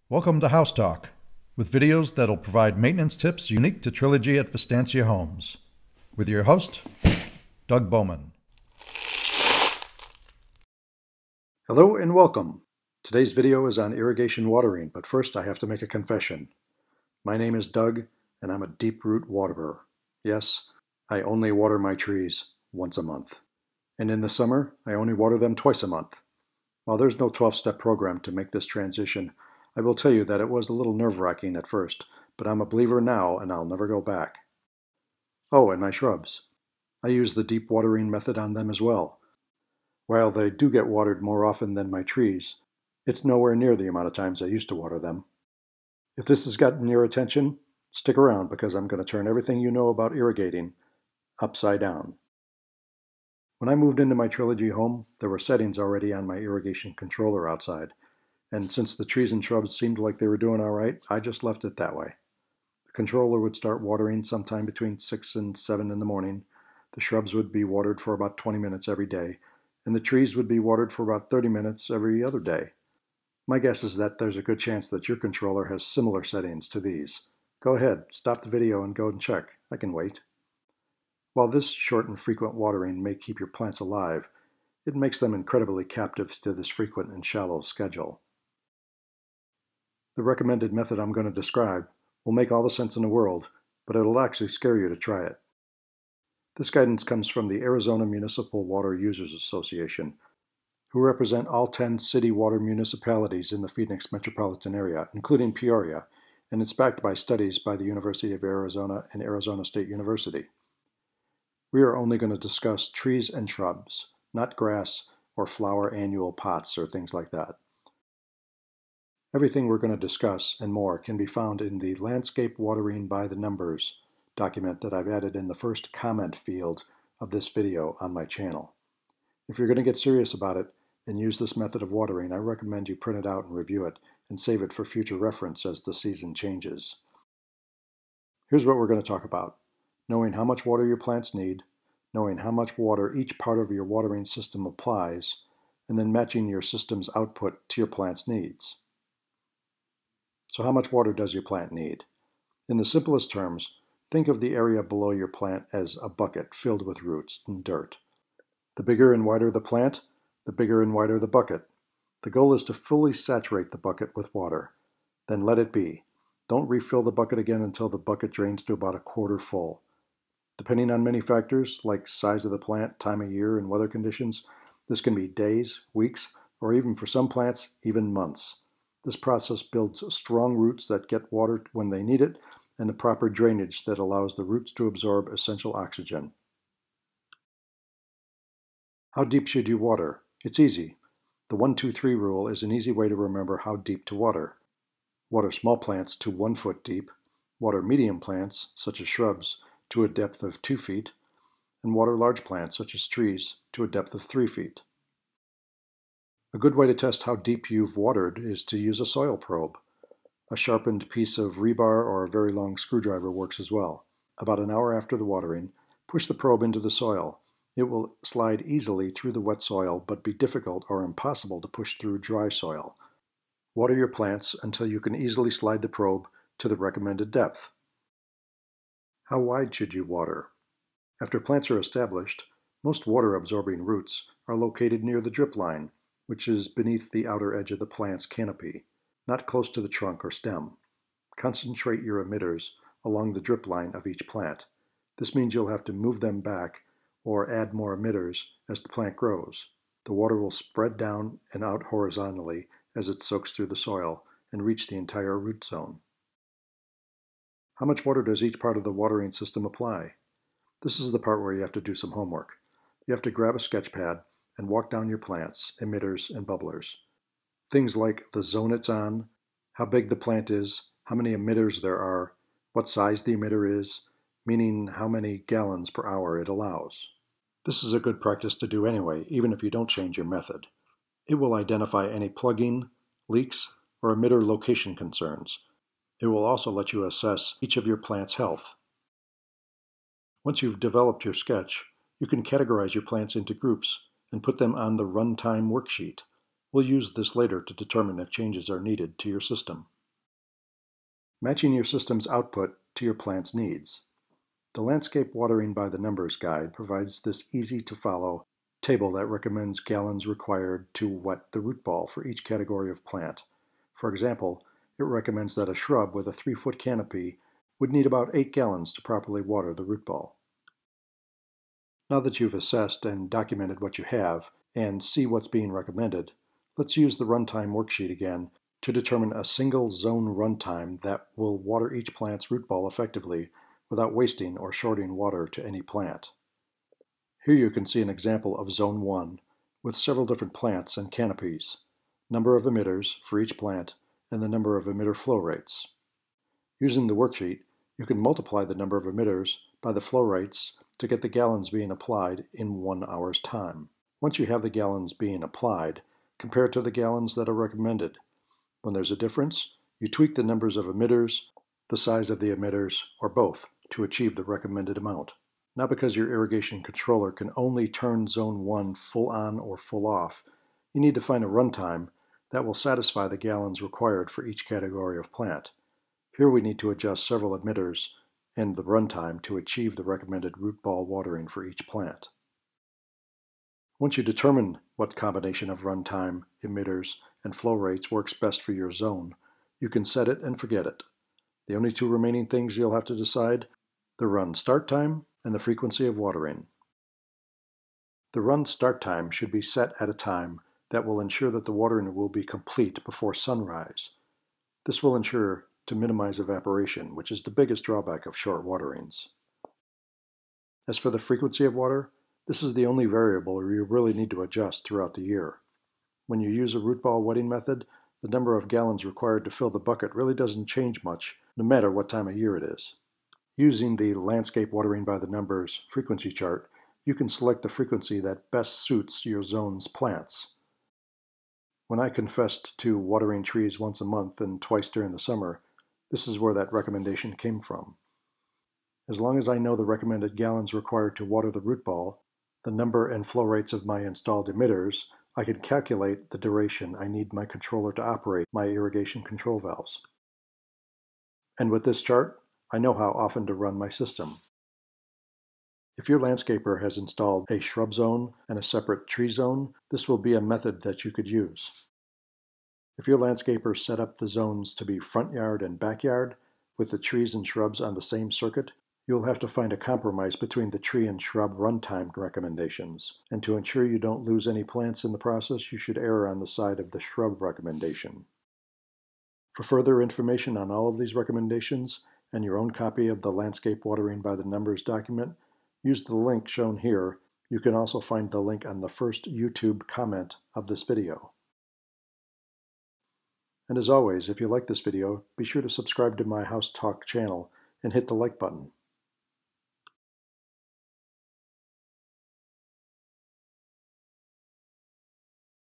Welcome to House Talk, with videos that'll provide maintenance tips unique to Trilogy at Vistancia Homes, with your host, Doug Bowman. Hello and welcome. Today's video is on irrigation watering, but first I have to make a confession. My name is Doug, and I'm a deep root waterer. Yes, I only water my trees once a month. And in the summer, I only water them twice a month. While there's no 12-step program to make this transition, I will tell you that it was a little nerve-wracking at first, but I'm a believer now and I'll never go back. Oh, and my shrubs. I use the deep watering method on them as well. While they do get watered more often than my trees, it's nowhere near the amount of times I used to water them. If this has gotten your attention, stick around because I'm going to turn everything you know about irrigating upside down. When I moved into my Trilogy home, there were settings already on my irrigation controller outside. And since the trees and shrubs seemed like they were doing all right, I just left it that way. The controller would start watering sometime between 6 and 7 in the morning. The shrubs would be watered for about 20 minutes every day, and the trees would be watered for about 30 minutes every other day. My guess is that there's a good chance that your controller has similar settings to these. Go ahead, stop the video and go and check. I can wait. While this short and frequent watering may keep your plants alive, it makes them incredibly captive to this frequent and shallow schedule. The recommended method I'm going to describe will make all the sense in the world, but it'll actually scare you to try it. This guidance comes from the Arizona Municipal Water Users Association, who represent all 10 city water municipalities in the Phoenix metropolitan area, including Peoria, and it's backed by studies by the University of Arizona and Arizona State University. We are only going to discuss trees and shrubs, not grass or flower annual pots or things like that. Everything we're going to discuss and more can be found in the Landscape Watering by the Numbers document that I've added in the first comment field of this video on my channel. If you're going to get serious about it and use this method of watering, I recommend you print it out and review it and save it for future reference as the season changes. Here's what we're going to talk about: knowing how much water your plants need, knowing how much water each part of your watering system applies, and then matching your system's output to your plant's needs. So how much water does your plant need? In the simplest terms, think of the area below your plant as a bucket filled with roots and dirt. The bigger and wider the plant, the bigger and wider the bucket. The goal is to fully saturate the bucket with water. Then let it be. Don't refill the bucket again until the bucket drains to about a quarter full. Depending on many factors, like size of the plant, time of year, and weather conditions, this can be days, weeks, or even for some plants, even months. This process builds strong roots that get water when they need it, and the proper drainage that allows the roots to absorb essential oxygen. How deep should you water? It's easy. The 1-2-3 rule is an easy way to remember how deep to water. Water small plants to 1 foot deep, water medium plants, such as shrubs, to a depth of 2 feet, and water large plants, such as trees, to a depth of 3 feet. A good way to test how deep you've watered is to use a soil probe. A sharpened piece of rebar or a very long screwdriver works as well. About an hour after the watering, push the probe into the soil. It will slide easily through the wet soil, but be difficult or impossible to push through dry soil. Water your plants until you can easily slide the probe to the recommended depth. How wide should you water? After plants are established, most water-absorbing roots are located near the drip line, which is beneath the outer edge of the plant's canopy, not close to the trunk or stem. Concentrate your emitters along the drip line of each plant. This means you'll have to move them back or add more emitters as the plant grows. The water will spread down and out horizontally as it soaks through the soil and reach the entire root zone. How much water does each part of the watering system apply? This is the part where you have to do some homework. You have to grab a sketch pad and walk down your plants, emitters, and bubblers. Things like the zone it's on, how big the plant is, how many emitters there are, what size the emitter is, meaning how many gallons per hour it allows. This is a good practice to do anyway, even if you don't change your method. It will identify any plugging, leaks, or emitter location concerns. It will also let you assess each of your plants' health. Once you've developed your sketch, you can categorize your plants into groups and put them on the runtime worksheet. We'll use this later to determine if changes are needed to your system. Matching your system's output to your plant's needs. The Landscape Watering by the Numbers guide provides this easy-to-follow table that recommends gallons required to wet the root ball for each category of plant. For example, it recommends that a shrub with a 3-foot canopy would need about 8 gallons to properly water the root ball. Now that you've assessed and documented what you have and see what's being recommended, let's use the runtime worksheet again to determine a single zone runtime that will water each plant's root ball effectively without wasting or shorting water to any plant. Here you can see an example of Zone 1 with several different plants and canopies, number of emitters for each plant, and the number of emitter flow rates. Using the worksheet, you can multiply the number of emitters by the flow rates to get the gallons being applied in 1 hour's time. Once you have the gallons being applied, compare it to the gallons that are recommended. When there's a difference, you tweak the numbers of emitters, the size of the emitters, or both to achieve the recommended amount. Now, because your irrigation controller can only turn Zone 1 full on or full off, you need to find a runtime that will satisfy the gallons required for each category of plant. Here we need to adjust several emitters and the runtime to achieve the recommended root ball watering for each plant. Once you determine what combination of runtime, emitters, and flow rates works best for your zone, you can set it and forget it. The only two remaining things you'll have to decide: the run start time and the frequency of watering. The run start time should be set at a time that will ensure that the watering will be complete before sunrise. This will ensure to minimize evaporation, which is the biggest drawback of short waterings. As for the frequency of water, this is the only variable you really need to adjust throughout the year. When you use a root ball wetting method, the number of gallons required to fill the bucket really doesn't change much, no matter what time of year it is. Using the Landscape Watering by the Numbers frequency chart, you can select the frequency that best suits your zone's plants. When I confessed to watering trees once a month and twice during the summer, this is where that recommendation came from. As long as I know the recommended gallons required to water the root ball, the number and flow rates of my installed emitters, I can calculate the duration I need my controller to operate my irrigation control valves. And with this chart, I know how often to run my system. If your landscaper has installed a shrub zone and a separate tree zone, this will be a method that you could use. If your landscaper set up the zones to be front yard and backyard, with the trees and shrubs on the same circuit, you'll have to find a compromise between the tree and shrub runtime recommendations. And to ensure you don't lose any plants in the process, you should err on the side of the shrub recommendation. For further information on all of these recommendations and your own copy of the Landscape Watering by the Numbers document, use the link shown here. You can also find the link on the first YouTube comment of this video. And as always, if you like this video, be sure to subscribe to my House Talk channel and hit the like button.